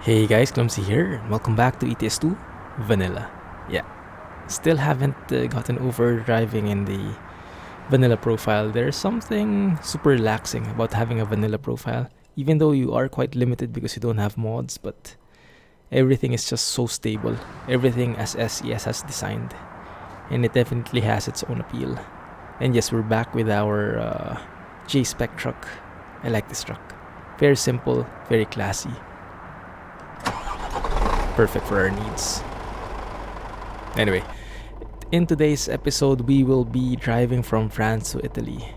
Hey guys, Clumsy here, and welcome back to ETS2 Vanilla. Yeah, still haven't gotten over driving in the vanilla profile. There's something super relaxing about having a vanilla profile, even though you are quite limited because you don't have mods, but everything is just so stable. Everything as SES has designed, and it definitely has its own appeal. And yes, we're back with our J-Spec truck. I like this truck. Very simple, very classy. Perfect for our needs. Anyway, in today's episode, we will be driving from France to Italy.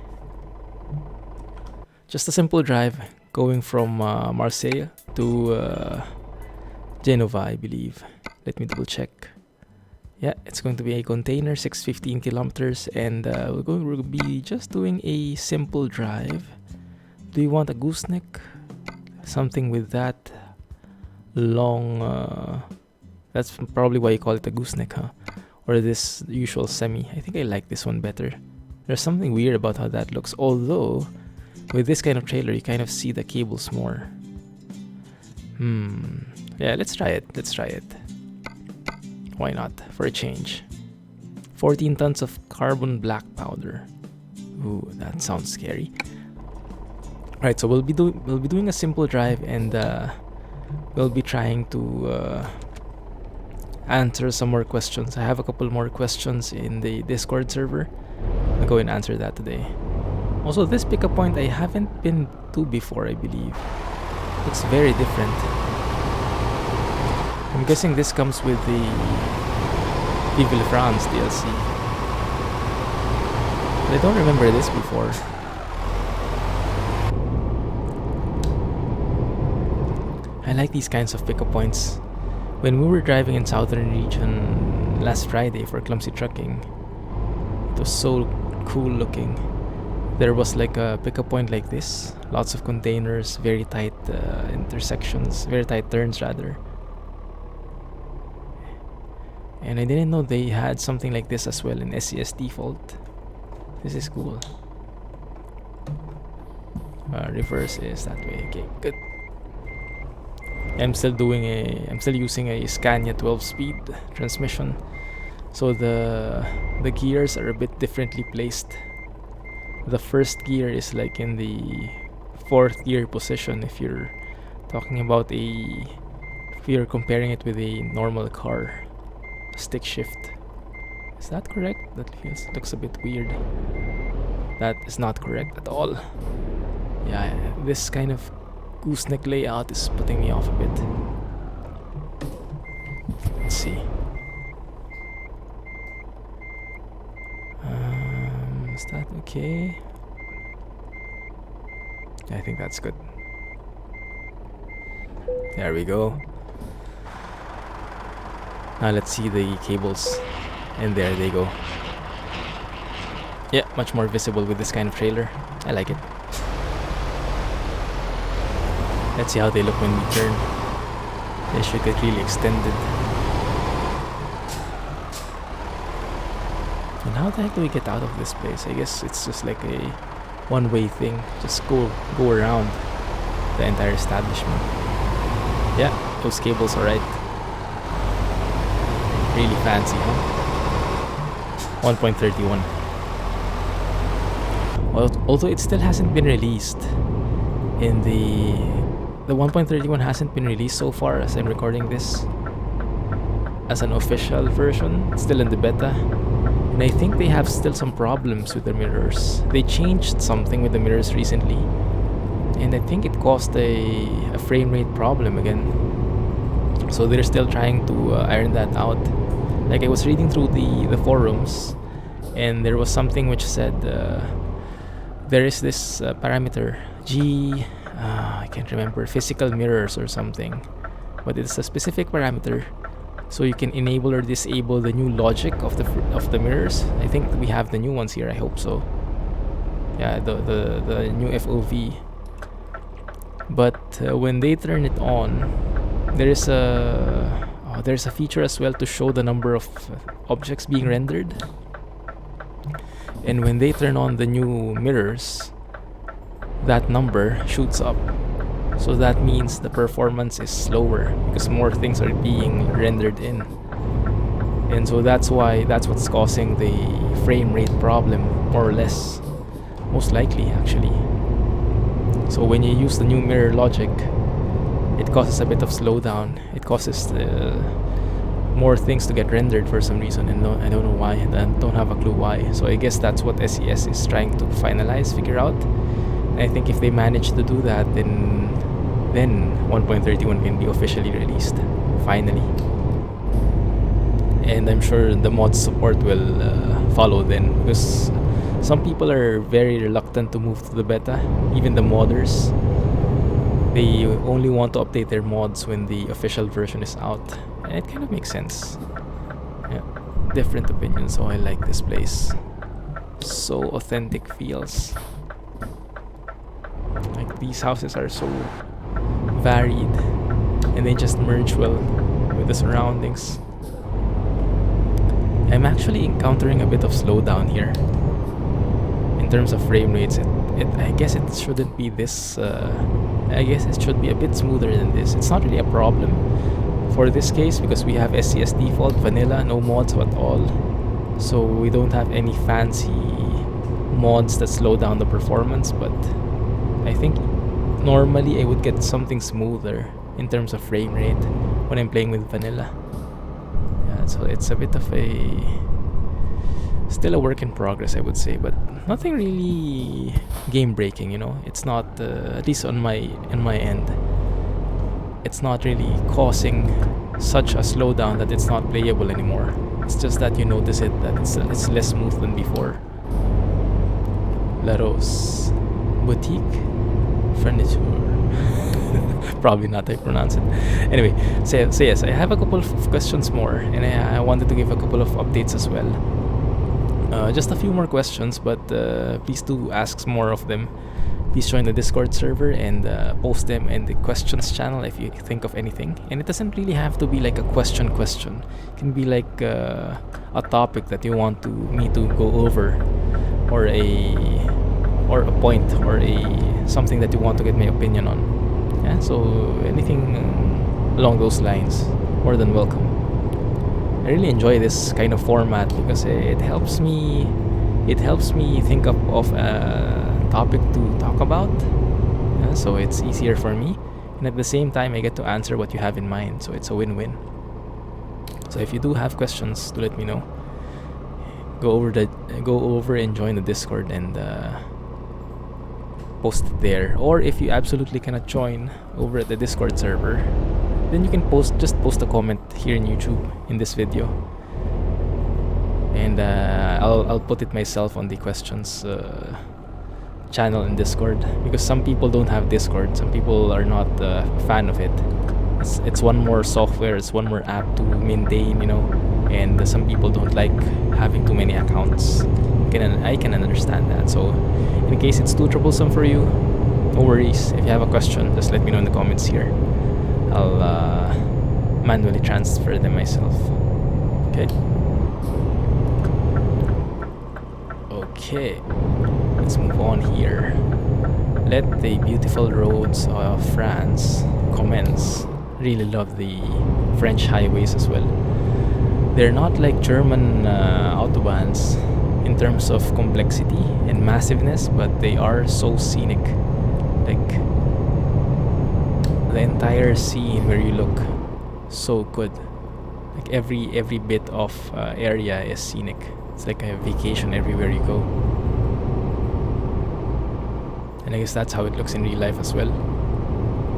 Just a simple drive going from Marseille to Genova, I believe. Let me double check. Yeah, it's going to be a container, 615 kilometers, and we're going to be just doing a simple drive. Do you want a gooseneck? Something with that long, that's probably why you call it a gooseneck, huh? Or this usual semi. I think I like this one better. There's something weird about how that looks, although with this kind of trailer you kind of see the cables more. Yeah, let's try it. Why not, for a change. 14 tons of carbon black powder. Ooh, that sounds scary. Right, so we'll be doing a simple drive, and we'll be trying to answer some more questions. I have a couple more questions in the Discord server. I'll go and answer that today. Also, this pickup point I haven't been to before, I believe. Looks very different. I'm guessing this comes with the Vive la France DLC. But I don't remember this before. I like these kinds of pickup points. When we were driving in Southern Region last Friday for Clumsy Trucking, it was so cool looking. There was like a pickup point like this, lots of containers, very tight intersections, very tight turns rather. And I didn't know they had something like this as well in SES default. This is cool. Reverse is that way. Okay, good. I'm still using a Scania 12-speed transmission, so the gears are a bit differently placed. The first gear is like in the fourth gear position if you're talking about if you're comparing it with a normal car. Stick shift. Is that correct? That looks a bit weird. That is not correct at all. Yeah, this kind of gooseneck layout is putting me off a bit. Let's see. Is that okay? I think that's good. There we go. Now let's see the cables. And there they go. Yeah, much more visible with this kind of trailer. I like it. Let's see how they look when we turn. They should get really extended. And how the heck do we get out of this place? I guess it's just like a one-way thing. Just go around the entire establishment. Yeah, those cables are right. Really fancy, huh? 1.31. Well, although it still hasn't been released in the 1.31 hasn't been released so far as I'm recording this as an official version. It's still in the beta, and I think they have still some problems with the mirrors. They changed something with the mirrors recently, and I think it caused a frame rate problem again. So they're still trying to iron that out. Like, I was reading through the forums, and there was something which said there is this parameter I can't remember, physical mirrors or something, but it's a specific parameter, so you can enable or disable the new logic of the mirrors. I think we have the new ones here. I hope so. Yeah, the new FOV. But when they turn it on, there's a feature as well to show the number of objects being rendered. And when they turn on the new mirrors, that number shoots up. So that means the performance is slower because more things are being rendered in. And so that's what's causing the frame rate problem, more or less. Most likely, actually. So when you use the new mirror logic, it causes a bit of slowdown. It causes more things to get rendered for some reason, and I don't know why. I don't have a clue why. So I guess that's what SES is trying to figure out. And I think if they manage to do that, then 1.31 can be officially released, finally. And I'm sure the mod support will follow then, because some people are very reluctant to move to the beta, even the modders. They only want to update their mods when the official version is out. And it kind of makes sense. Yeah, different opinions. So I like this place. So authentic feels. Like these houses are so varied, and they just merge well with the surroundings. I'm actually encountering a bit of slowdown here in terms of frame rates. I guess it shouldn't be this. I guess it should be a bit smoother than this. It's not really a problem for this case because we have SCS default, vanilla, no mods at all. So we don't have any fancy mods that slow down the performance, but I think normally I would get something smoother in terms of frame rate when I'm playing with vanilla. Yeah, so it's a bit of still a work in progress, I would say, but nothing really game breaking, you know. It's not at least on my end, it's not really causing such a slowdown that it's not playable anymore. It's just that you notice it, that it's less smooth than before. La Rose Boutique Furniture. Probably not how I pronounce it. Anyway, so yes, I have a couple of questions more, and I wanted to give a couple of updates as well. Just a few more questions, but please do ask more of them. Please join the Discord server and post them in the questions channel if you think of anything. And it doesn't really have to be like a question. It can be like a topic that you want me to go over, or a point, or something that you want to get my opinion on. Yeah, so anything along those lines, more than welcome. I really enjoy this kind of format because it helps me think of a topic to talk about. Yeah, so it's easier for me, and at the same time I get to answer what you have in mind, so it's a win-win. So if you do have questions, do let me know. Go over and join the Discord and post it there. Or if you absolutely cannot join over at the Discord server, then you can just post a comment here in YouTube in this video, and I'll put it myself on the questions channel in Discord, because some people don't have Discord. Some people are not a fan of it. It's one more software, it's one more app to maintain, you know, and some people don't like having too many accounts. I can understand that. So in case it's too troublesome for you, no worries. If you have a question, just let me know in the comments here. I'll manually transfer them myself. Okay, let's move on here. Let the beautiful roads of France commence. Really love the French highways as well. They're not like German autobahns in terms of complexity and massiveness, but they are so scenic. Like the entire scene where you look, so good. Like every bit of area is scenic. It's like a vacation everywhere you go. And I guess that's how it looks in real life as well.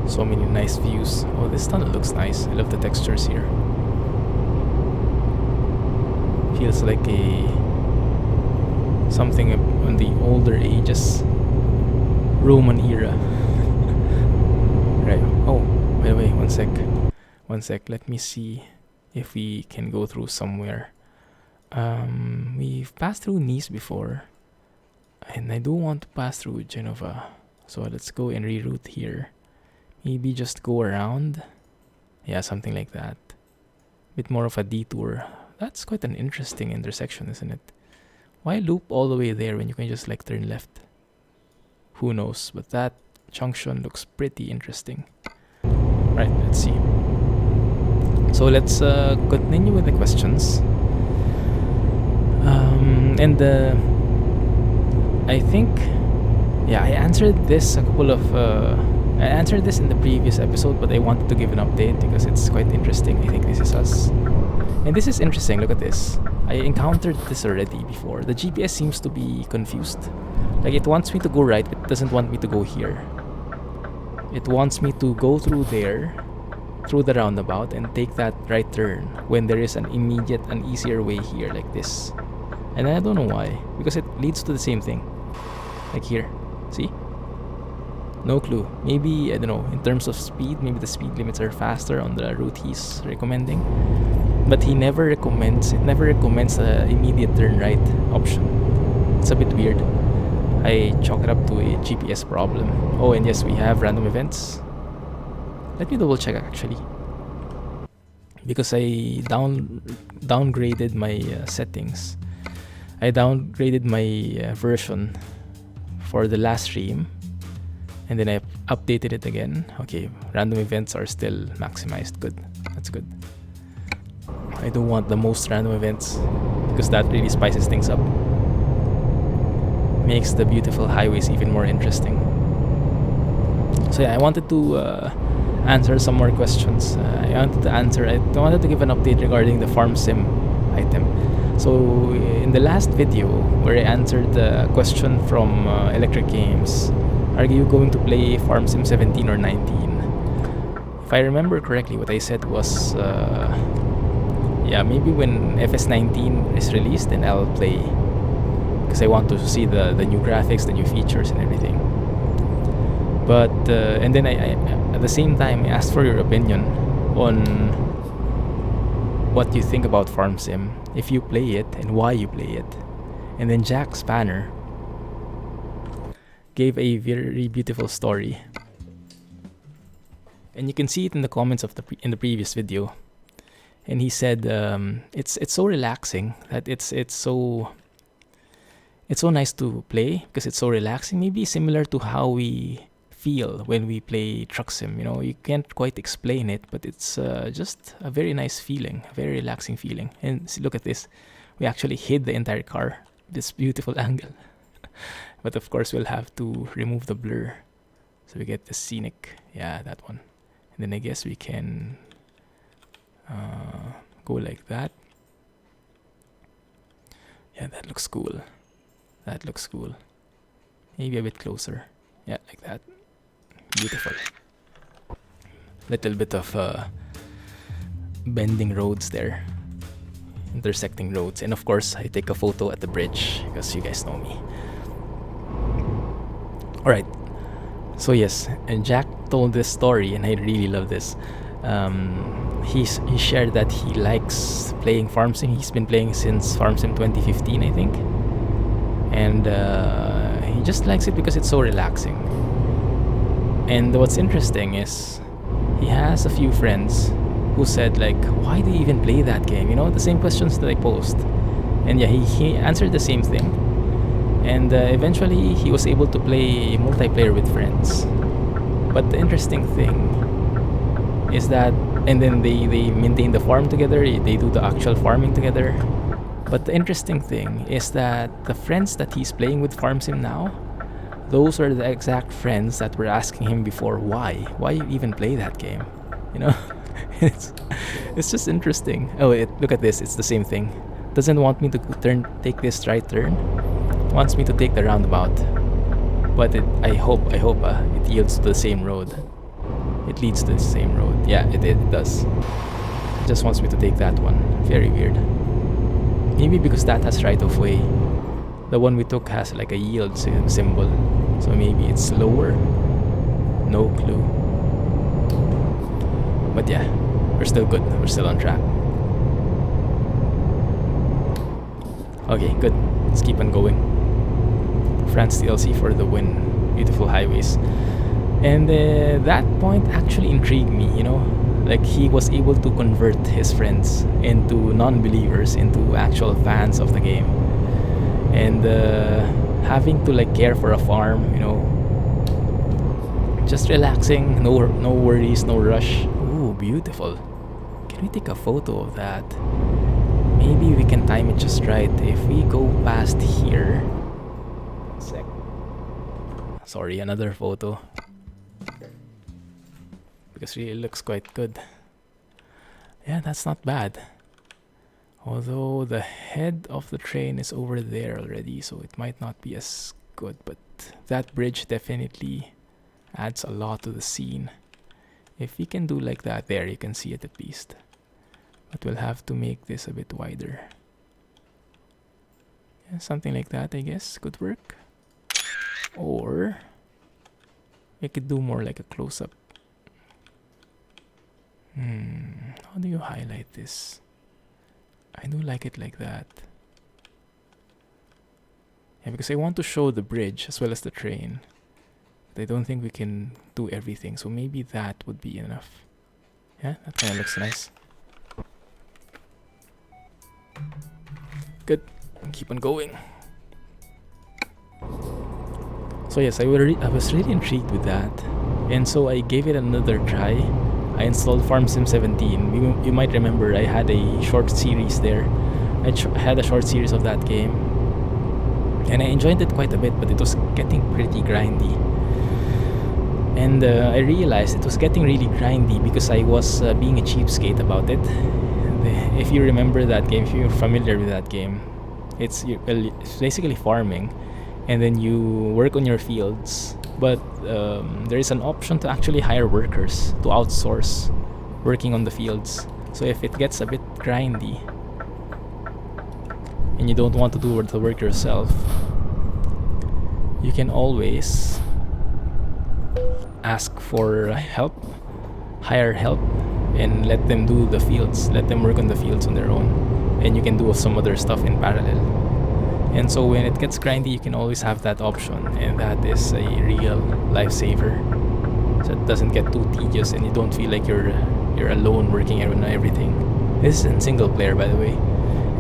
So many nice views. Oh, this tunnel looks nice. I love the textures here. Feels like something on the older ages, Roman era. Right. Oh, by the way, one sec. Let me see if we can go through somewhere. We've passed through Nice before, and I do want to pass through Genova. So let's go and reroute here. Maybe just go around. Yeah, something like that. Bit more of a detour. That's quite an interesting intersection, isn't it? Why loop all the way there when you can just like turn left? Who knows? But that junction looks pretty interesting. Right, let's see. So let's continue with the questions. I think, yeah, I answered this I answered this in the previous episode, but I wanted to give an update because it's quite interesting. I think this is us. And this is interesting, look at this. I encountered this already before. The GPS seems to be confused. Like, it wants me to go right, but it doesn't want me to go here. It wants me to go through there, through the roundabout, and take that right turn when there is an immediate and easier way here, like this. And I don't know why, because it leads to the same thing. Like here, see? No clue. Maybe, I don't know, in terms of speed, maybe the speed limits are faster on the route he's recommending. But it never recommends the immediate turn right option. It's a bit weird. I chalk it up to a GPS problem. Oh, and yes, we have random events. Let me double check actually, because I downgraded my settings. I downgraded my version for the last stream, and then I updated it again. Okay, random events are still maximized. Good, that's good. I don't want the most random events because that really spices things up. Makes the beautiful highways even more interesting. So yeah, I wanted to answer some more questions. I wanted to give an update regarding the farm sim item. So in the last video where I answered the question from Electric Games, are you going to play Farm Sim 17 or 19? If I remember correctly, what I said was, yeah, maybe when FS19 is released, then I'll play, because I want to see the new graphics, the new features and everything. But and then I at the same time I asked for your opinion on what you think about Farm Sim, if you play it and why you play it. And then Jack Spanner gave a very beautiful story, and you can see it in the comments of in the previous video. And he said it's so relaxing that it's so nice to play because it's so relaxing. Maybe similar to how we feel when we play Truck Sim. You know, you can't quite explain it, but it's just a very nice feeling, a very relaxing feeling. And see, look at this. We actually hid the entire car. This beautiful angle. But of course, we'll have to remove the blur. So we get the scenic. Yeah, that one. And then I guess we can go like that. Yeah, that looks cool. That looks cool. Maybe a bit closer. Yeah, like that. Beautiful. Little bit of bending roads there. Intersecting roads. And of course, I take a photo at the bridge because you guys know me. Alright. So yes, and Jack told this story and I really love this. He shared that he likes playing Farm Sim. He's been playing since Farm Sim 2015, I think. And he just likes it because it's so relaxing. And what's interesting is he has a few friends who said, like, why do you even play that game? You know, the same questions that I posed. And yeah, he answered the same thing. And eventually he was able to play multiplayer with friends. But the interesting thing is that, and then they maintain the farm together, they do the actual farming together. But the interesting thing is that the friends that he's playing with Farm Sim now, those are the exact friends that were asking him before, why you even play that game, you know? it's just interesting. Oh, look at this, it's the same thing. Doesn't want me to take this right turn, wants me to take the roundabout. But I hope it yields to the same road. It leads to the same road. Yeah, it does. It just wants me to take that one. Very weird. Maybe because that has right of way. The one we took has like a yield symbol. So maybe it's slower. No clue. But yeah, we're still good. We're still on track. Okay, good. Let's keep on going. France DLC for the win. Beautiful highways. And that point actually intrigued me, you know? Like, he was able to convert his friends into non-believers, into actual fans of the game. And having to like care for a farm, you know, just relaxing, no worries, no rush. Ooh, beautiful. Can we take a photo of that? Maybe we can time it just right. If we go past here. Sec. Sorry, another photo. Because really it looks quite good. Yeah, that's not bad. Although the head of the train is over there already, so it might not be as good, but that bridge definitely adds a lot to the scene. If we can do like that, there you can see it at least. But we'll have to make this a bit wider. Yeah, something like that, I guess, could work. Or we could do more like a close-up. How do you highlight this? I do like it like that. Yeah, because I want to show the bridge as well as the train. But I don't think we can do everything, so maybe that would be enough. Yeah, that kind of looks nice. Good. Keep on going. So yes, I was really intrigued with that, and so I gave it another try. I installed FarmSim 17. You might remember I had a short series there. I had a short series of that game, and I enjoyed it quite a bit, but it was getting pretty grindy. And I realized it was getting really grindy because I was being a cheapskate about it. If you remember that game, if you're familiar with that game, it's basically farming, and then you work on your fields. But there is an option to actually hire workers to outsource working on the fields. So if it gets a bit grindy and you don't want to do the work yourself, you can always ask for help, hire help, and let them do the fields, let them work on the fields on their own, and you can do some other stuff in parallel. And so when it gets grindy, you can always have that option, and that is a real lifesaver. So it doesn't get too tedious, and you don't feel like you're alone working on everything. This is in single player, by the way.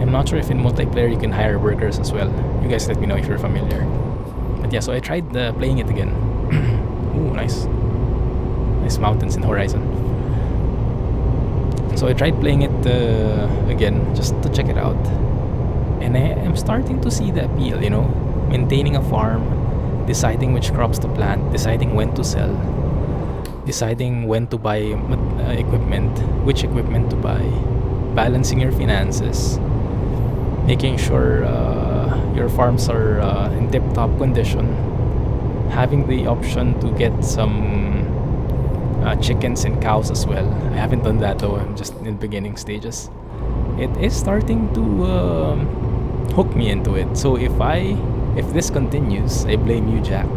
I'm not sure if in multiplayer you can hire workers as well. You guys let me know if you're familiar. But yeah, so I tried playing it again. Ooh, nice mountains in Horizon. So I tried playing it again just to check it out. And I am starting to see the appeal, you know, maintaining a farm, deciding which crops to plant, deciding when to sell, deciding when to buy equipment, which equipment to buy, balancing your finances, making sure your farms are in tip-top condition, having the option to get some chickens and cows as well. I haven't done that though, I'm just in the beginning stages. It is starting to hook me into it. So if this continues, I blame you, Jack.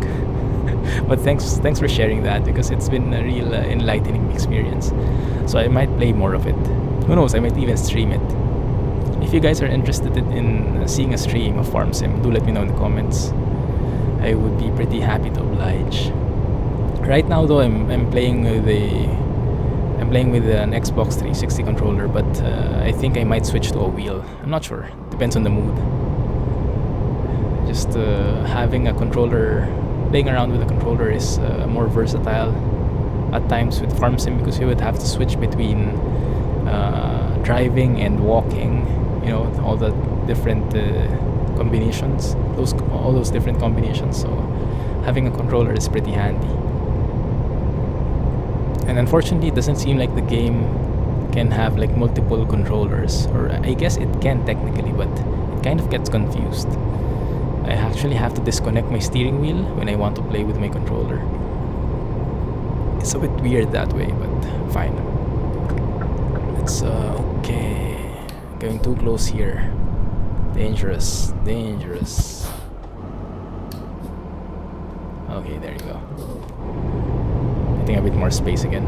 But thanks for sharing that, because it's been a real enlightening experience. So I might play more of it. Who knows, I might even stream it. If you guys are interested in seeing a stream of FarmSim, do let me know in the comments. I would be pretty happy to oblige. Right now though, I'm playing with an Xbox 360 controller, but I think I might switch to a wheel. I'm not sure. Depends on the mood. Just having a controller, playing around with a controller is more versatile at times with FarmSim, because you would have to switch between driving and walking. You know, all the different combinations. All those different combinations. So having a controller is pretty handy. And unfortunately, it doesn't seem like the game can have like multiple controllers, or I guess it can technically, but it kind of gets confused. I actually have to disconnect my steering wheel when I want to play with my controller. It's a bit weird that way, but fine. It's okay. Going too close here. Dangerous. Okay, there you go. A bit more space again.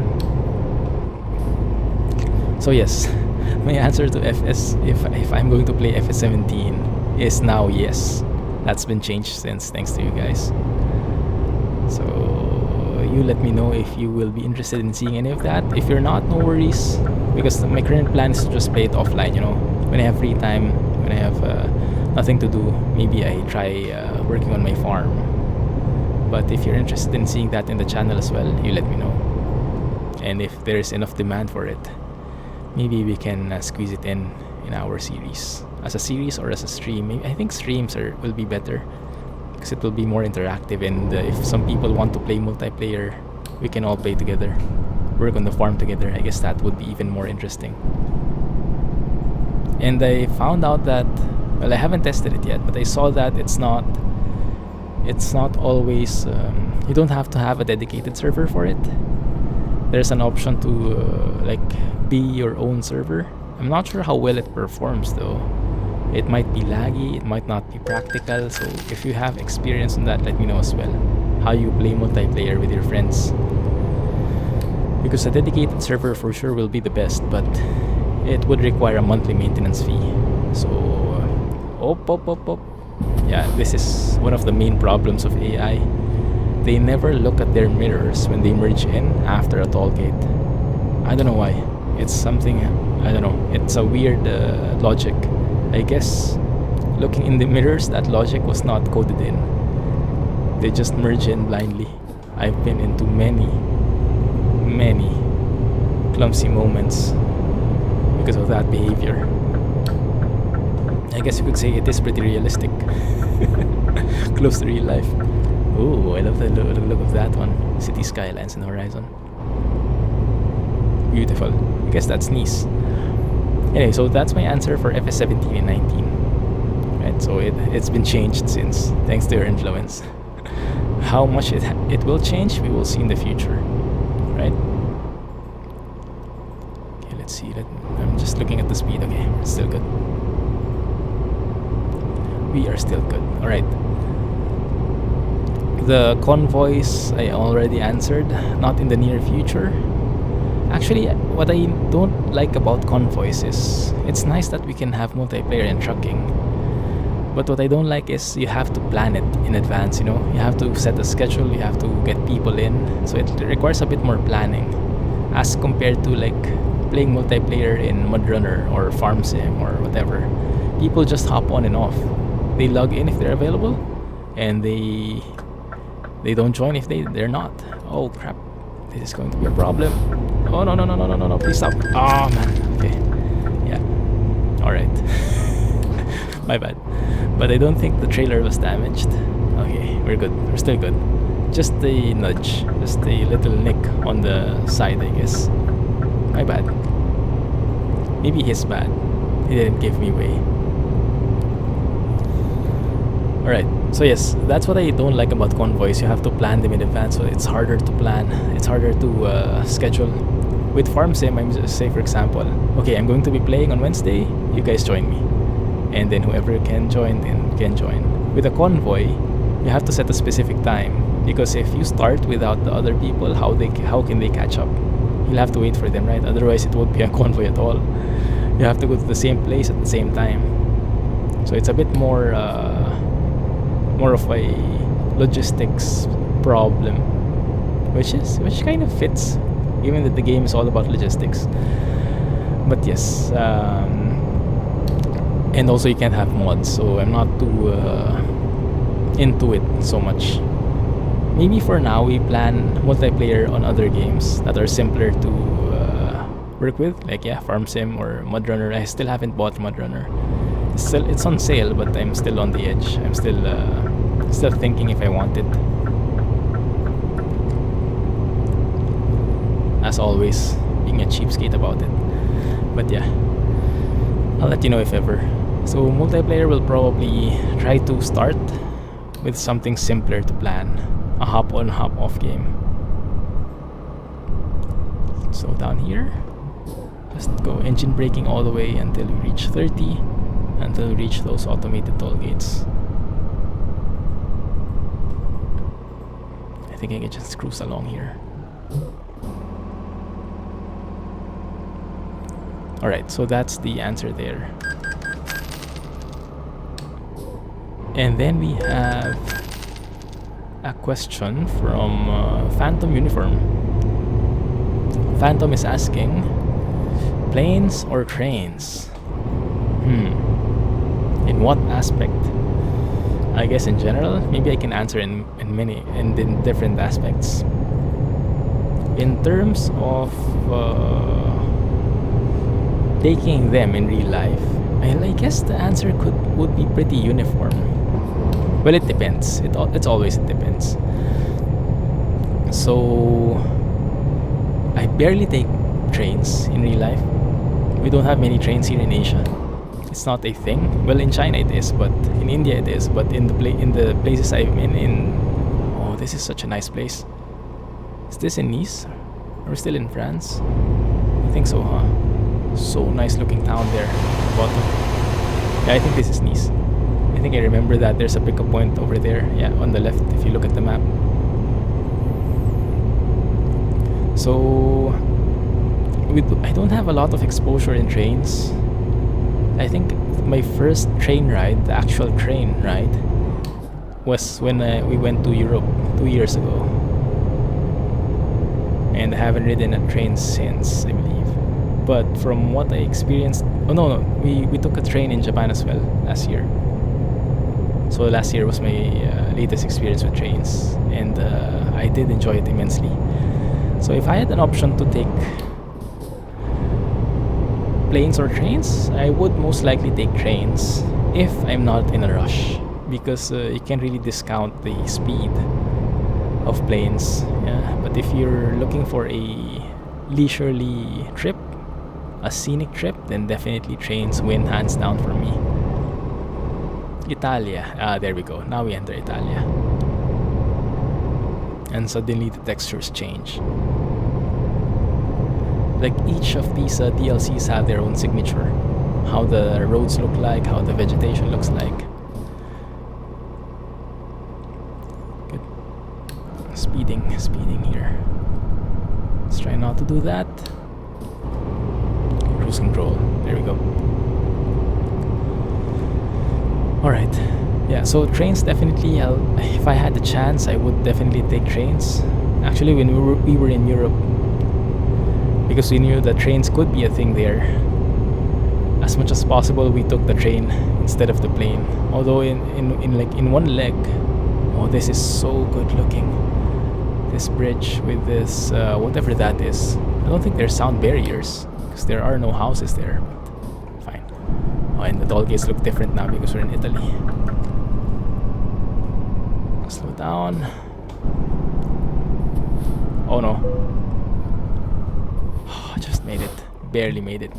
So yes, my answer to FS, if I'm going to play FS17, is now yes. That's been changed since, thanks to you guys. So you let me know if you will be interested in seeing any of that. If you're not, no worries, because my current plan is to just play it offline, you know, when I have free time, when I have nothing to do. Maybe I try working on my farm. But if you're interested in seeing that in the channel as well, you let me know. And if there's enough demand for it, maybe we can squeeze it in our series. As a series or as a stream. Maybe, I think streams will be better because it will be more interactive, and if some people want to play multiplayer, we can all play together, work on the farm together. I guess that would be even more interesting. And I found out that, well, I haven't tested it yet, but I saw that it's not always, you don't have to have a dedicated server for it. There's an option to like be your own server. I'm not sure how well it performs though. It might be laggy, it might not be practical, so if you have experience on that, let me know as well, how you play multiplayer with your friends. Because a dedicated server for sure will be the best, but it would require a monthly maintenance fee. So, yeah, this is one of the main problems of AI. They never look at their mirrors when they merge in after a toll gate. I don't know why. It's something, I don't know, it's a weird logic. I guess looking in the mirrors, that logic was not coded in. They just merge in blindly. I've been into many clumsy moments because of that behavior. I guess you could say it is pretty realistic. Close to real life. Oh, I love the look of that one. City skylines in the horizon. Beautiful. I guess that's Nice. Anyway, so that's my answer for FS 17 and 19. Right, so it's been changed since, thanks to your influence. How much it will change, we will see in the future. Right? Okay, let's see. I'm just looking at the speed. Okay, it's still good. We are still good. Alright. The convoys I already answered, not in the near future. Actually, what I don't like about convoys is it's nice that we can have multiplayer and trucking, but what I don't like is you have to plan it in advance, you know? You have to set a schedule, you have to get people in, so it requires a bit more planning as compared to like playing multiplayer in MudRunner or FarmSim or whatever. People just hop on and off. They log in if they're available, and they don't join if they're not. Oh crap, this is going to be a problem. Oh no, please stop. Oh man, okay, yeah, alright. My bad, but I don't think the trailer was damaged. Okay, we're good, we're still good. Just a nudge, just a little nick on the side, I guess. My bad. Maybe his bad, he didn't give me way. Alright, so yes, that's what I don't like about convoys. You have to plan them in advance, so it's harder to plan. It's harder to schedule. With FarmSim, I'm just say for example, okay, I'm going to be playing on Wednesday, you guys join me. And then whoever can join, then can join. With a convoy, you have to set a specific time, because if you start without the other people, how can they catch up? You'll have to wait for them, right? Otherwise, it won't be a convoy at all. You have to go to the same place at the same time. So it's a bit more of a logistics problem, which kind of fits, given that the game is all about logistics. But yes, and also you can't have mods, so I'm not too into it so much. Maybe for now we plan multiplayer on other games that are simpler to work with, like yeah, FarmSim or MudRunner. I still haven't bought MudRunner. It's on sale, but I'm still on the edge. I'm still thinking if I want it. As always, being a cheapskate about it. But yeah, I'll let you know if ever. So multiplayer will probably try to start with something simpler to plan, a hop on hop off game. So down here, just go engine braking all the way until we reach 30, until we reach those automated toll gates. I think I can just cruise along here. Alright, so that's the answer there. And then we have a question from Phantom Uniform. Phantom is asking, planes or trains? In what aspect? I guess in general, maybe I can answer in different aspects. In terms of taking them in real life, I guess the answer would be pretty uniform. Well, it depends. It's always it depends. So I barely take trains in real life. We don't have many trains here in Asia. It's not a thing. Well, in China it is, but in India it is. But in the places I've been in, oh, this is such a nice place. Is this in Nice? Or still in France? I think so, huh? So nice looking town there. Bottom. Yeah, I think this is Nice. I think I remember that there's a pickup point over there. Yeah, on the left if you look at the map. So I don't have a lot of exposure in trains. I think my first train ride, the actual train ride, was when we went to Europe 2 years ago. And I haven't ridden a train since, I believe. But from what I experienced, we took a train in Japan as well last year. So last year was my latest experience with trains, and I did enjoy it immensely. So if I had an option to take planes or trains, I would most likely take trains if I'm not in a rush, because you can't really discount the speed of planes. Yeah, but if you're looking for a leisurely trip, a scenic trip, then definitely trains win hands down for me. Italia. There we go. Now we enter Italia. And suddenly the textures change. Like each of these DLCs have their own signature. How the roads look like, how the vegetation looks like. Good. Speeding here. Let's try not to do that. Cruise control. There we go. Alright. Yeah, so trains definitely, if I had the chance, I would definitely take trains. Actually, when we were in Europe, because we knew that trains could be a thing there, as much as possible we took the train instead of the plane. Although in one leg, oh, this is so good looking. This bridge with this whatever that is. I don't think there's sound barriers because there are no houses there. But fine. Oh, and the toll gates look different now because we're in Italy. Slow down. Oh no. Oh, just made it. Barely made it.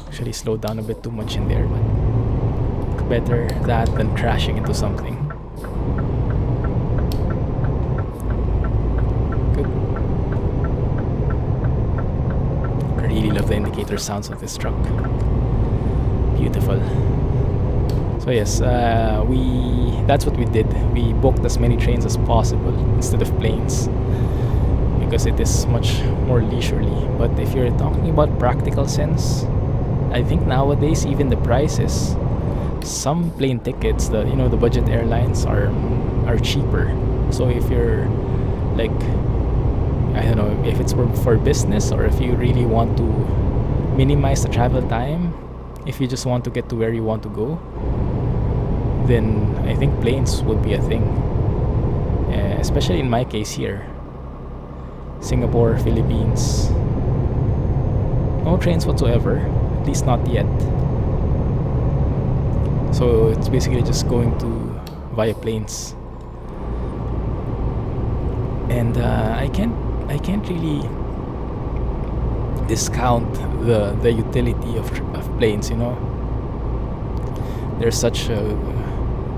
Actually slowed down a bit too much in there, but better that than crashing into something. Good. I really love the indicator sounds of this truck. Beautiful. So yes, that's what we did. We booked as many trains as possible instead of planes because it is much more leisurely. But if you're talking about practical sense, I think nowadays even the prices, some plane tickets, the budget airlines are cheaper. So if you're like, I don't know if it's for business or if you really want to minimize the travel time, if you just want to get to where you want to go, then I think planes would be a thing. Especially in my case here, Singapore, Philippines, no trains whatsoever, at least not yet. So it's basically just going to via planes. And I can't really discount the utility of planes. They're such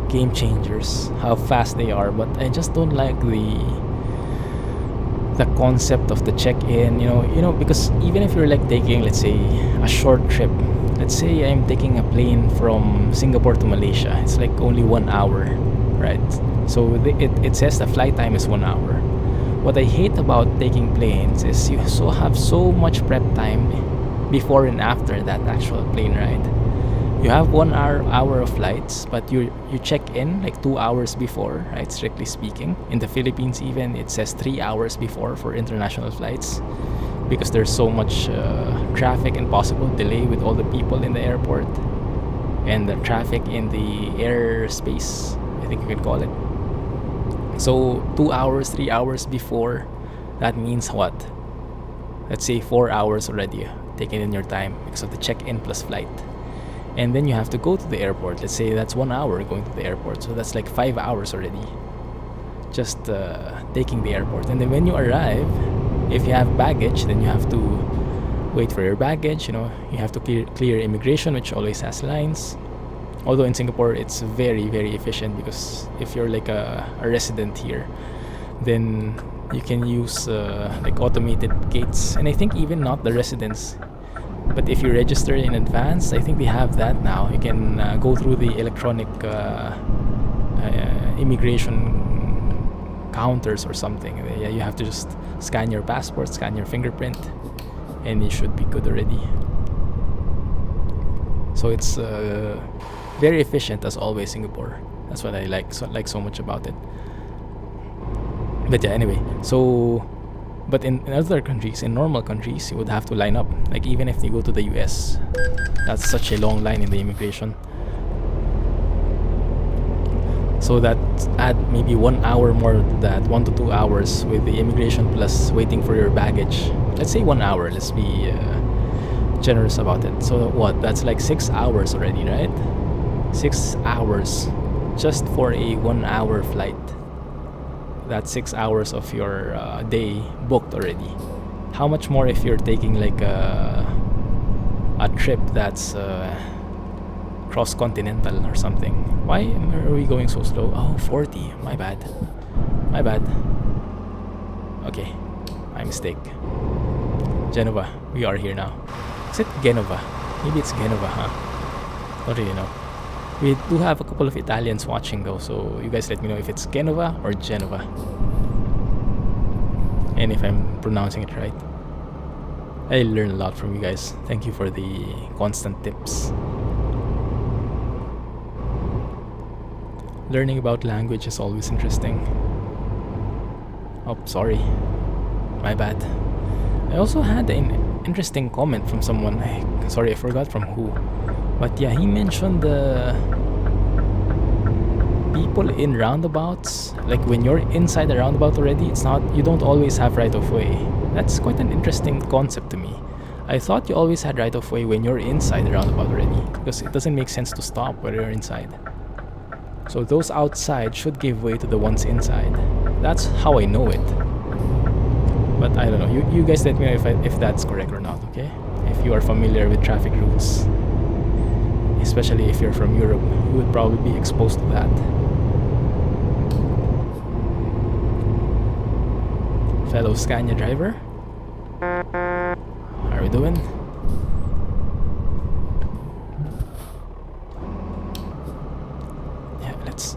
game changers, how fast they are, but I just don't like the concept of the check-in, because even if you're like taking, let's say, a short trip, let's say I'm taking a plane from Singapore to Malaysia, it's like only 1 hour, right? So it says the flight time is 1 hour. What I hate about taking planes is you have so much prep time before and after that actual plane ride. You have 1 hour of flights, but you check in like 2 hours before, right? Strictly speaking, in the Philippines even it says 3 hours before for international flights, because there's so much traffic and possible delay with all the people in the airport. and the traffic in the airspace, I think you can call it. So 2 hours, 3 hours before, that means what? Let's say 4 hours already taken in your time because of the check-in plus flight. And then you have to go to the airport. Let's say that's 1 hour going to the airport. So that's like 5 hours already. Just taking the airport. And then when you arrive, if you have baggage, then you have to wait for your baggage. You have to clear immigration, which always has lines. Although in Singapore, it's very, very efficient because if you're like a resident here, then you can use like automated gates. And I think even not the residents, but if you register in advance, I think they have that now. You can go through the electronic immigration counters or something. Yeah, you have to just scan your passport, scan your fingerprint, and you should be good already. So it's very efficient as always, Singapore. That's what I like so much about it. But yeah, anyway, so but in other countries, in normal countries, you would have to line up. Like even if you go to the US, that's such a long line in the immigration. So that add maybe 1 hour more to that, 1 to 2 hours with the immigration plus waiting for your baggage. Let's say 1 hour. Let's be generous about it. So what? That's like 6 hours already, right? 6 hours just for a 1 hour flight. That's 6 hours of your day booked already. How much more if you're taking like a trip that's cross-continental or something? Why are we going so slow? Oh, 40. My bad. Okay, my mistake. Genova. We are here now. Is it Genova? Maybe it's Genova, huh? Don't really know. We do have a couple of Italians watching though, so you guys let me know if it's Genova or Genova. And if I'm pronouncing it right. I learn a lot from you guys. Thank you for the constant tips. Learning about language is always interesting. Oh, sorry. My bad. I also had an interesting comment from someone. Sorry, I forgot from who. But yeah, he mentioned the people in roundabouts. Like when you're inside the roundabout already, you don't always have right of way. That's quite an interesting concept to me. I thought you always had right of way when you're inside the roundabout already, because it doesn't make sense to stop when you're inside. So those outside should give way to the ones inside. That's how I know it. But I don't know. You guys let me know if that's correct or not, okay? If you are familiar with traffic rules. Especially if you're from Europe, you would probably be exposed to that. Fellow Scania driver, how are we doing? Yeah,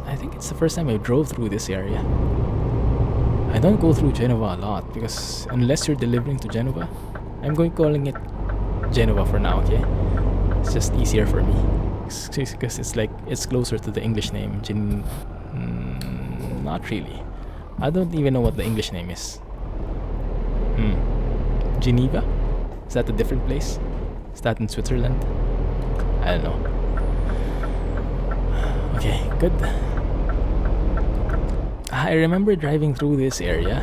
I think it's the first time I drove through this area. I don't go through Genova a lot because unless you're delivering to Genova, I'm calling it Genova for now, okay? It's just easier for me because it's closer to the English name. Not really. I don't even know what the English name is. Geneva? Is that a different place? Is that in Switzerland? I don't know. Okay, good. I remember driving through this area,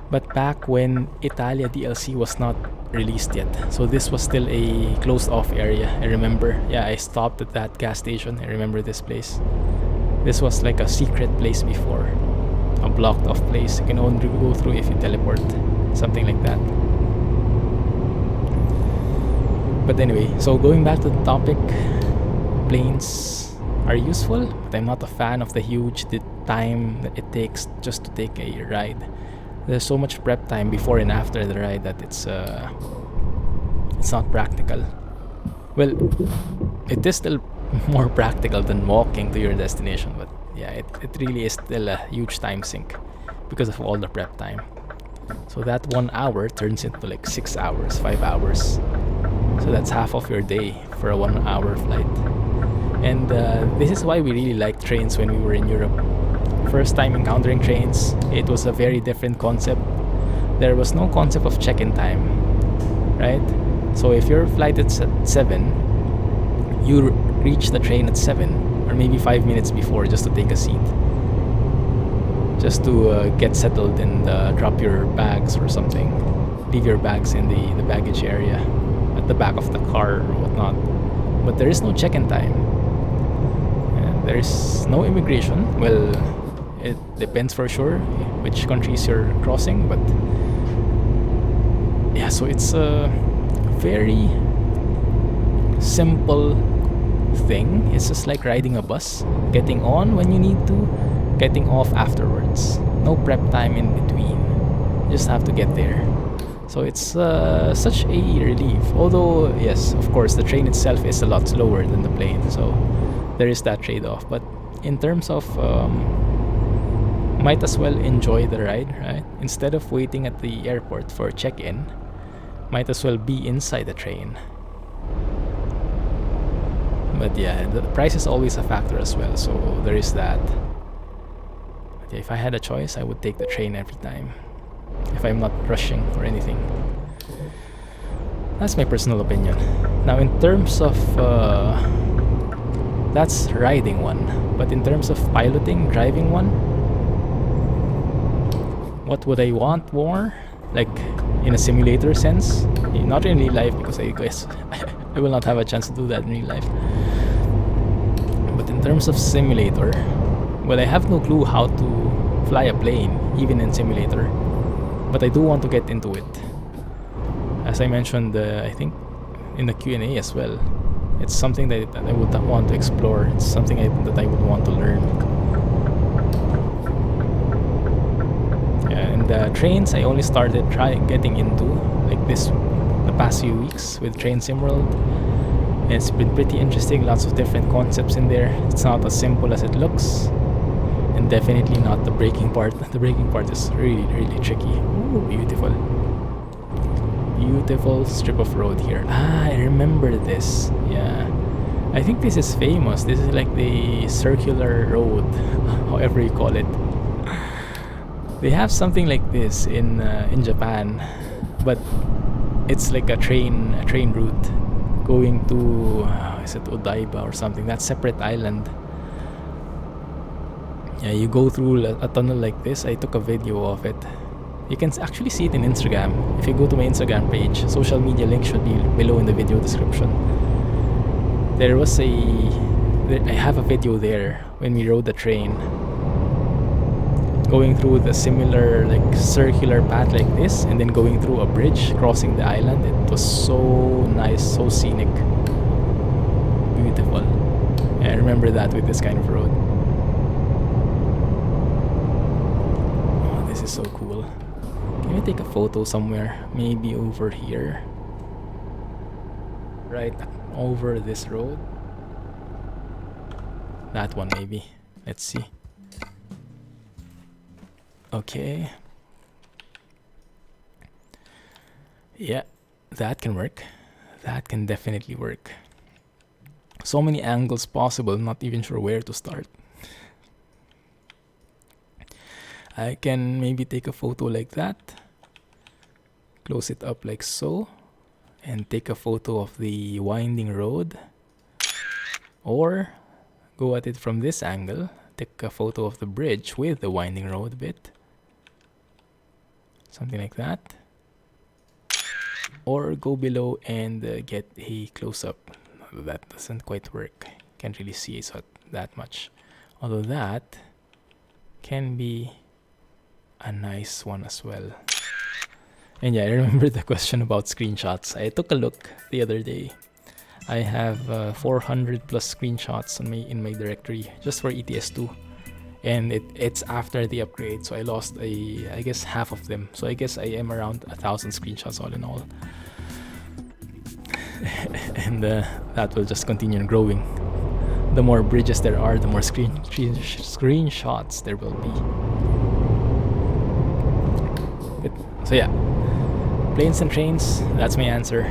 but back when Italia DLC was not released yet, so this was still a closed off area. I remember, yeah, I stopped at that gas station. I remember this place. This was like a secret place before, a blocked off place. You can only go through if you teleport, something like that. But anyway, so going back to the topic, planes are useful, but I'm not a fan of the huge time that it takes just to take a ride. There's so much prep time before and after the ride that it's not practical. Well, it is still more practical than walking to your destination, but yeah, it really is still a huge time sink because of all the prep time. So that 1 hour turns into like 6 hours, 5 hours. So that's half of your day for a 1 hour flight. And this is why we really liked trains when we were in Europe. First time encountering trains, it was a very different concept. There was no concept of check-in time, right? So if your flight is at 7, you reach the train at 7 or maybe 5 minutes before just to take a seat. Just to get settled and drop your bags or something. Leave your bags in the baggage area at the back of the car or whatnot. But there is no check-in time. There is no immigration. Well, it depends for sure which countries you're crossing, but yeah, so it's a very simple thing. It's just like riding a bus, getting on when you need to, getting off afterwards. No prep time in between. You just have to get there. So it's such a relief. Although, yes, of course, the train itself is a lot slower than the plane, so there is that trade-off. But in terms of might as well enjoy the ride, right? Instead of waiting at the airport for check-in, might as well be inside the train. But yeah, the price is always a factor as well, so there is that. But yeah, if I had a choice, I would take the train every time, if I'm not rushing or anything. That's my personal opinion. Now, in terms of that's riding one, but in terms of piloting, driving one, what would I want more? Like in a simulator sense, not in real life, because I guess I will not have a chance to do that in real life. But in terms of simulator, well, I have no clue how to fly a plane, even in simulator. But I do want to get into it. As I mentioned, I think in the Q&A as well, it's something that I would want to explore. It's something that I would want to learn. Yeah, and the trains I only started getting into like this the past few weeks with Train Sim World. And it's been pretty interesting. Lots of different concepts in there. It's not as simple as it looks. And definitely not the braking part. The braking part is really, really tricky. Ooh, beautiful. Beautiful strip of road here. Ah, I remember this. Yeah. I think this is famous. This is like the circular road, however you call it. They have something like this in Japan, but it's like a train route going to is it Odaiba or something? That separate island. Yeah, you go through a tunnel like this. I took a video of it. You can actually see it in Instagram. If you go to my Instagram page, social media link should be below in the video description. I have a video there when we rode the train, going through the similar like circular path like this, and then going through a bridge, crossing the island. It was so nice, so scenic, beautiful. Yeah, I remember that with this kind of road. Oh, this is so cool. Can we take a photo somewhere? Maybe over here. Right over this road. That one maybe. Let's see. Okay. Yeah, that can work. That can definitely work. So many angles possible, not even sure where to start. I can maybe take a photo like that. Close it up like so. And take a photo of the winding road. Or go at it from this angle. Take a photo of the bridge with the winding road bit. Something like that. Or go below and get a close-up. That doesn't quite work. Can't really see it that much. Although that can be a nice one as well. And yeah, I remember the question about screenshots. I took a look the other day. I have 400 plus screenshots in my directory just for ETS2. And it's after the upgrade, so I lost I guess half of them. So I guess I am around 1,000 screenshots all in all. And that will just continue growing. The more bridges there are, the more screenshots there will be. So yeah, planes and trains, that's my answer.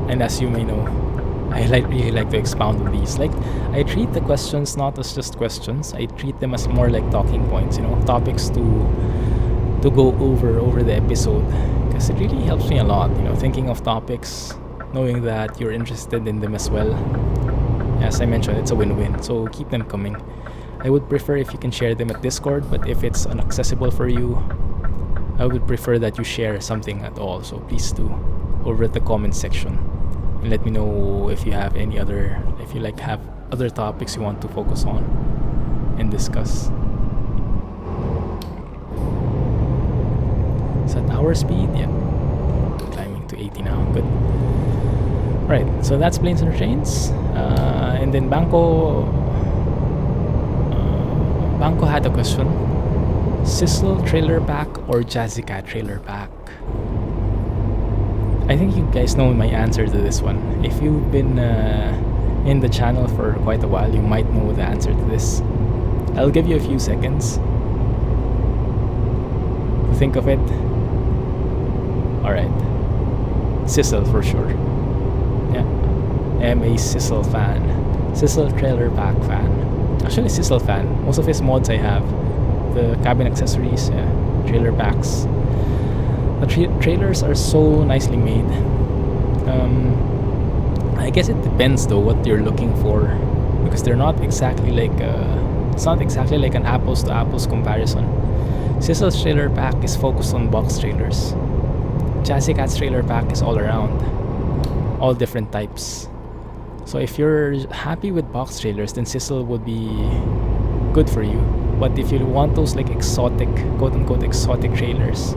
And as you may know, I really like to expound on these. Like, I treat the questions not as just questions. I treat them as more like talking points, topics to go over the episode. Because it really helps me a lot, thinking of topics, knowing that you're interested in them as well. As I mentioned, it's a win-win, so keep them coming. I would prefer if you can share them at Discord, but if it's inaccessible for you, I would prefer that you share something at all. So please do over at the comment section and let me know if you have any other, if you like have other topics you want to focus on and discuss. Is that our speed? Yeah. Climbing to 80 now. Good. Right, so that's Planes and Trains. And then Banco had a question. Sissel trailer pack or Jazzy Cat trailer pack? I think you guys know my answer to this one. If you've been in the channel for quite a while, you might know the answer to this. I'll give you a few seconds to think of it. Alright. Sissel for sure. Yeah. I'm a Sissel fan. Sissel trailer pack fan. Actually, Sissel fan. Most of his mods I have. The cabin accessories, yeah, trailer packs. The trailers are so nicely made. I guess it depends though what you're looking for, because they're not exactly like it's not exactly like an apples to apples comparison. Sissel's trailer pack is focused on box trailers. Jazzy Cat's trailer pack is all around, all different types. So if you're happy with box trailers, then Sissel would be good for you. But if you want those like exotic, quote-unquote exotic trailers,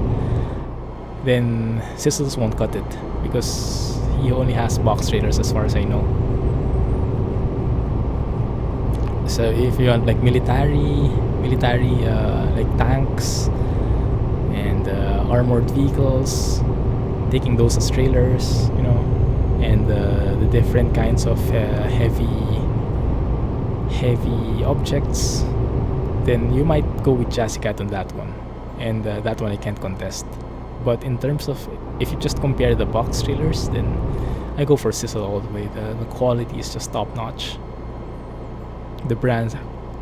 then Sissels won't cut it because he only has box trailers as far as I know. So if you want like military like tanks and armored vehicles, taking those as trailers, you know, and the different kinds of heavy objects, then you might go with Jazzy Cat on that one, and that one I can't contest. But in terms of, if you just compare the box trailers, then I go for Sissel all the way. The quality is just top notch. The brands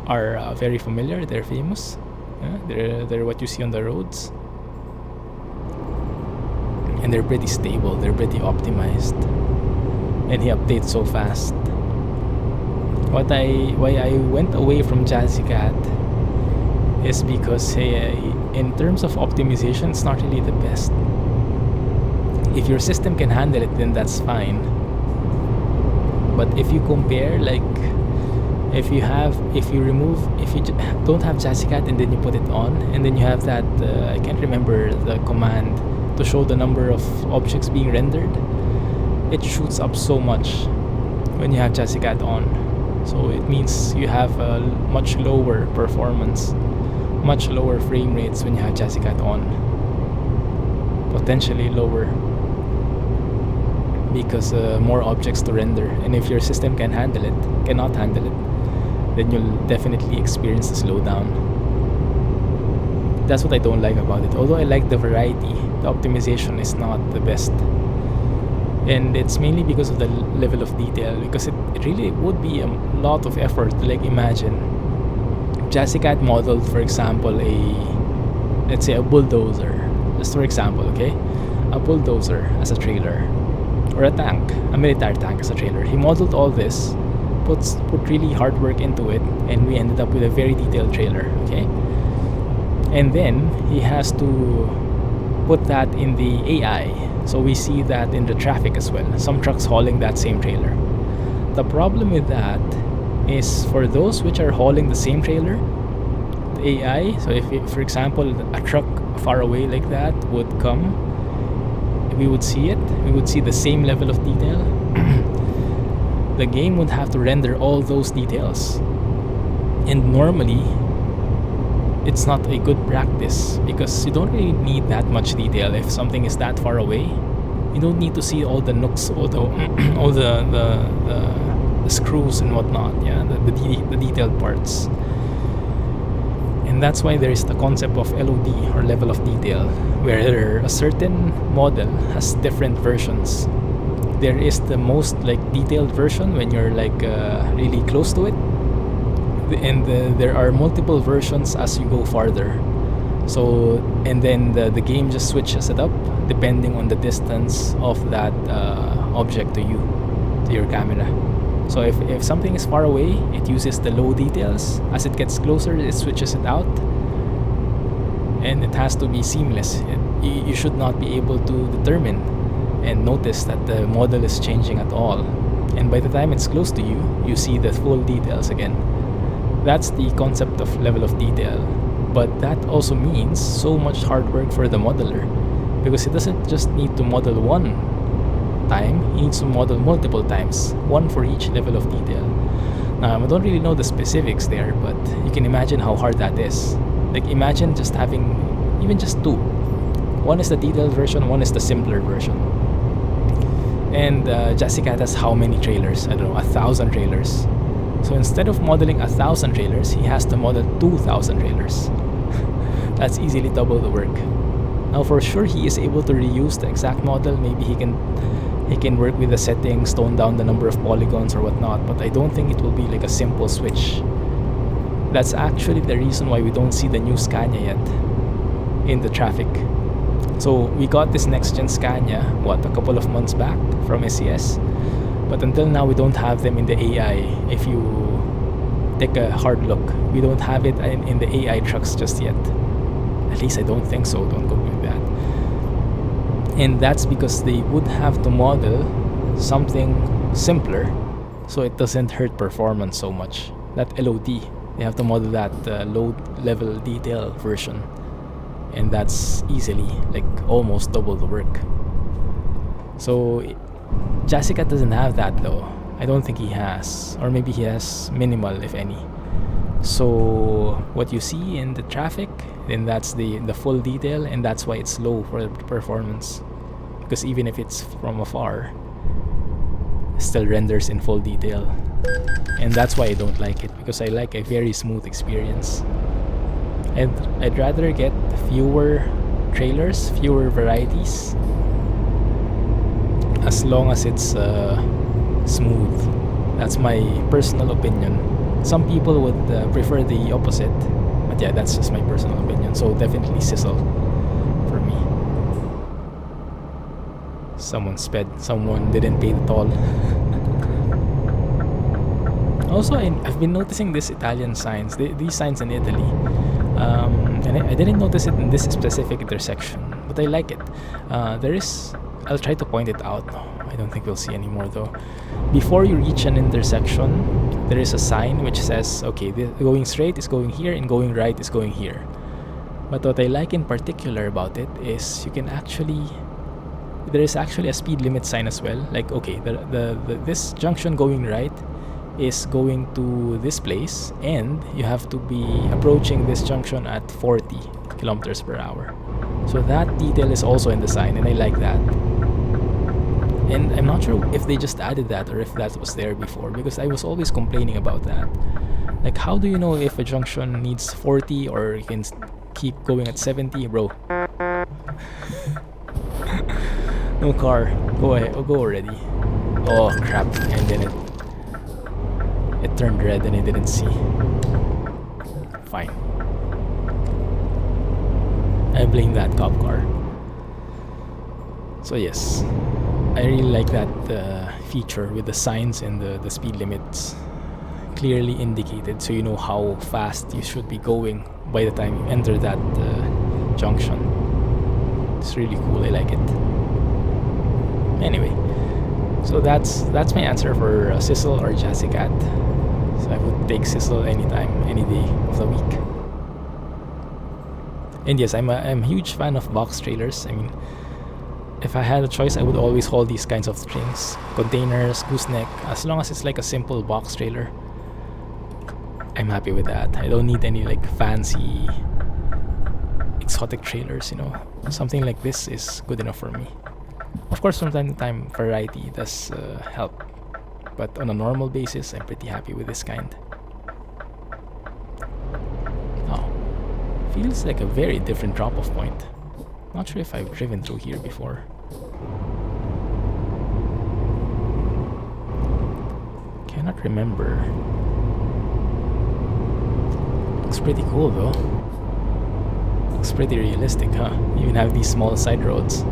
are very familiar, they're famous, they're what you see on the roads, and they're pretty stable, they're pretty optimized, and he updates so fast. Why I went away from Jazzy Cat is because in terms of optimization, it's not really the best. If your system can handle it, then that's fine. But if you compare, like, if you don't have Jazzy Cat and then you put it on, and then you have that, I can't remember the command to show the number of objects being rendered, it shoots up so much when you have Jazzy Cat on. So it means you have a much lower performance, much lower frame rates when you have Jazzy Cat on. Potentially lower, because more objects to render, and if your system cannot handle it, then you'll definitely experience the slowdown. That's what I don't like about it. Although I like the variety, the optimization is not the best, and it's mainly because of the level of detail, because it really would be a lot of effort to, like, imagine Jazzy Cat modeled, for example, let's say a bulldozer, just for example, okay, a bulldozer as a trailer, or a tank, a military tank as a trailer. He modeled all this, put really hard work into it, and we ended up with a very detailed trailer, okay? And then he has to put that in the AI, so we see that in the traffic as well, some trucks hauling that same trailer. The problem with that is, for those which are hauling the same trailer, the AI, so if for example a truck far away like that would come, we would see it, we would see the same level of detail. The game would have to render all those details, and normally it's not a good practice, because you don't really need that much detail. If something is that far away, you don't need to see all the nooks, all the all the screws and whatnot, yeah, the detailed parts. And that's why there is the concept of LOD, or level of detail, where a certain model has different versions. There is the most like detailed version when you're like really close to it, and there are multiple versions as you go farther. So, and then the game just switches it up depending on the distance of that object to you, to your camera. So if something is far away, it uses the low details. As it gets closer, it switches it out. And it has to be seamless. You should not be able to determine and notice that the model is changing at all. And by the time it's close to you, you see the full details again. That's the concept of level of detail. But that also means so much hard work for the modeler, because he doesn't just need to model one time, he needs to model multiple times, one for each level of detail. Now, I don't really know the specifics there, but you can imagine how hard that is. Like, imagine just having even just two. One is the detailed version, one is the simpler version. And Jassicat has how many trailers? I don't know, 1,000 trailers. So instead of modeling 1,000 trailers, he has to model 2,000 trailers. That's easily double the work. Now, for sure, he is able to reuse the exact model. Maybe he can work with the settings, tone down the number of polygons or whatnot, but I don't think it will be like a simple switch. That's actually the reason why we don't see the new Scania yet in the traffic. So we got this next-gen Scania, a couple of months back from SES, but until now we don't have them in the AI. If you take a hard look, we don't have it in the AI trucks just yet. At least I don't think so, don't go with that. And that's because they would have to model something simpler so it doesn't hurt performance so much. That LOD, they have to model that low level detail version, and that's easily like almost double the work. So Jassicat doesn't have that though. I don't think he has, or maybe he has minimal if any. So what you see in the traffic, then that's the full detail, and that's why it's low for the performance, because even if it's from afar, it still renders in full detail. And that's why I don't like it, because I like a very smooth experience. And I'd rather get fewer trailers, fewer varieties, as long as it's smooth. That's my personal opinion. Some people would prefer the opposite, but yeah, that's just my personal opinion. So definitely Sissel for me. Someone sped, someone didn't pay the toll. Also, I've been noticing this Italian signs, these signs in Italy. And I didn't notice it in this specific intersection, but I like it. I'll try to point it out. I don't think we'll see anymore though. Before you reach an intersection, there is a sign which says, okay, going straight is going here and going right is going here. But what I like in particular about it is there is actually a speed limit sign as well. Like, okay, this junction going right is going to this place, and you have to be approaching this junction at 40 kilometers per hour. So that detail is also in the sign, and I like that. And I'm not sure if they just added that or if that was there before, because I was always complaining about that. Like, how do you know if a junction needs 40 or you can keep going at 70, bro? No car. Go ahead. Go already. Oh crap! I didn't. It turned red and I didn't see. Fine. I blame that cop car. So yes, I really like that feature with the signs and the speed limits clearly indicated, so you know how fast you should be going by the time you enter that junction. It's really cool. I like it. Anyway, so that's my answer for Sissel or Jassicat. So I would take Sissel anytime, any day of the week. And yes, I'm a huge fan of box trailers. I mean, if I had a choice, I would always haul these kinds of things. Containers, gooseneck, as long as it's like a simple box trailer, I'm happy with that. I don't need any like fancy exotic trailers, you know. Something like this is good enough for me. Of course, from time to time, variety does help. But on a normal basis, I'm pretty happy with this kind. Oh, feels like a very different drop-off point. Not sure if I've driven through here before. Cannot remember. Looks pretty cool though. Looks pretty realistic, huh? You even have these small side roads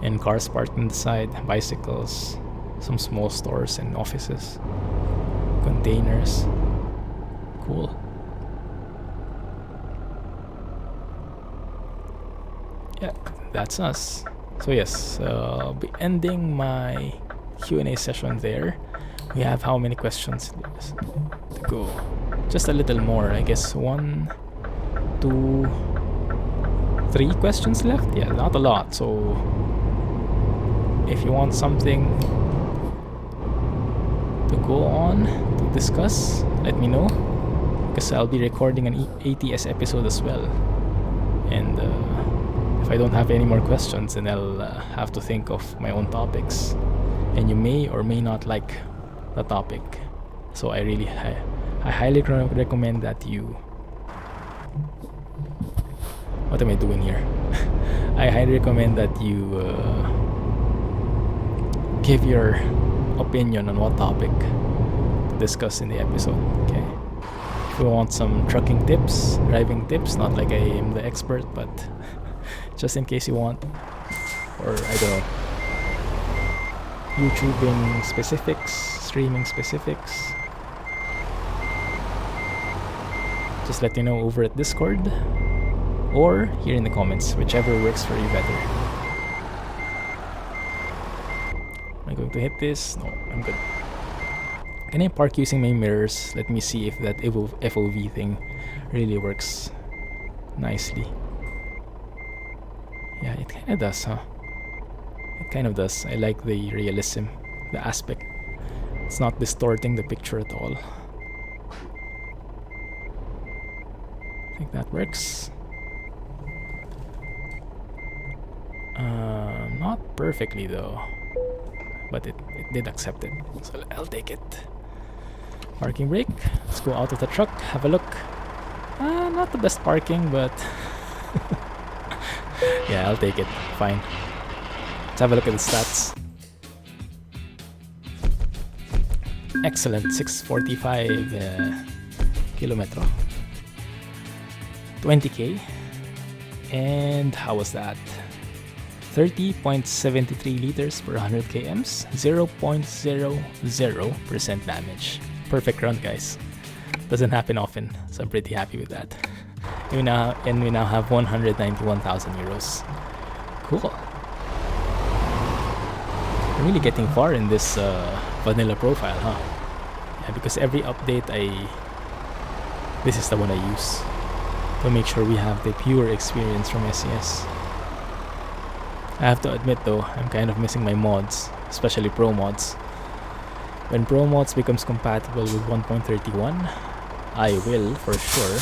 and cars parked on the side, bicycles, some small stores and offices. containers. Cool. Yeah, that's us. So yes, I'll be ending my Q&A session there. We have how many questions to go? Just a little more, I guess. 1, 2, 3 questions left. Yeah, not a lot. So if you want something to go on to discuss, let me know, because I'll be recording an ATS episode as well. And if I don't have any more questions, then I'll have to think of my own topics, and you may or may not like the topic. So I highly recommend that you... What am I doing here? I highly recommend that you give your opinion on what topic to discuss in the episode. Okay. If you want some trucking tips, driving tips, not like I am the expert, but just in case you want, or I don't know, YouTubing specifics, streaming specifics, just let me know over at Discord or here in the comments, whichever works for you better. Am I going to hit this? No, I'm good. Can I park using my mirrors? Let me see if that FOV thing really works nicely. Yeah, it kind of does, huh? It kind of does. I like the realism, the aspect. It's not distorting the picture at all. I think that works. Not perfectly though, but it did accept it, so I'll take it. Parking brake. Let's go out of the truck, have a look. Not the best parking, but yeah, I'll take it. Fine. Let's have a look at the stats. Excellent. 645 kilometro. 20k. And how was that? 30.73 liters per 100 kms. 0.00% damage. Perfect run, guys. Doesn't happen often, so I'm pretty happy with that. We now have 191,000 euros. Cool. I'm really getting far in this vanilla profile, huh? Yeah, because every update this is the one I use to make sure we have the pure experience from SCS. I have to admit though, I'm kind of missing my mods, especially Pro mods. When Pro mods becomes compatible with 1.31, I will, for sure,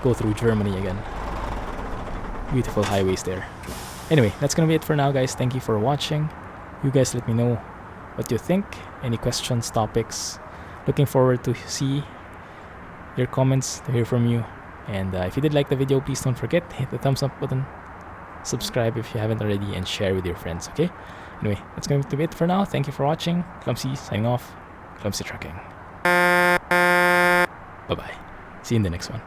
go through Germany again. Beautiful highways there. Anyway, that's gonna be it for now, guys. Thank you for watching. You guys let me know what you think, any questions, topics. Looking forward to see your comments, to hear from you. And if you did like the video, please don't forget, hit the thumbs up button, subscribe if you haven't already, and share with your friends, okay? Anyway, that's going to be it for now. Thank you for watching. Clumsy signing off. Clumsy Trucking. Bye-bye. See you in the next one.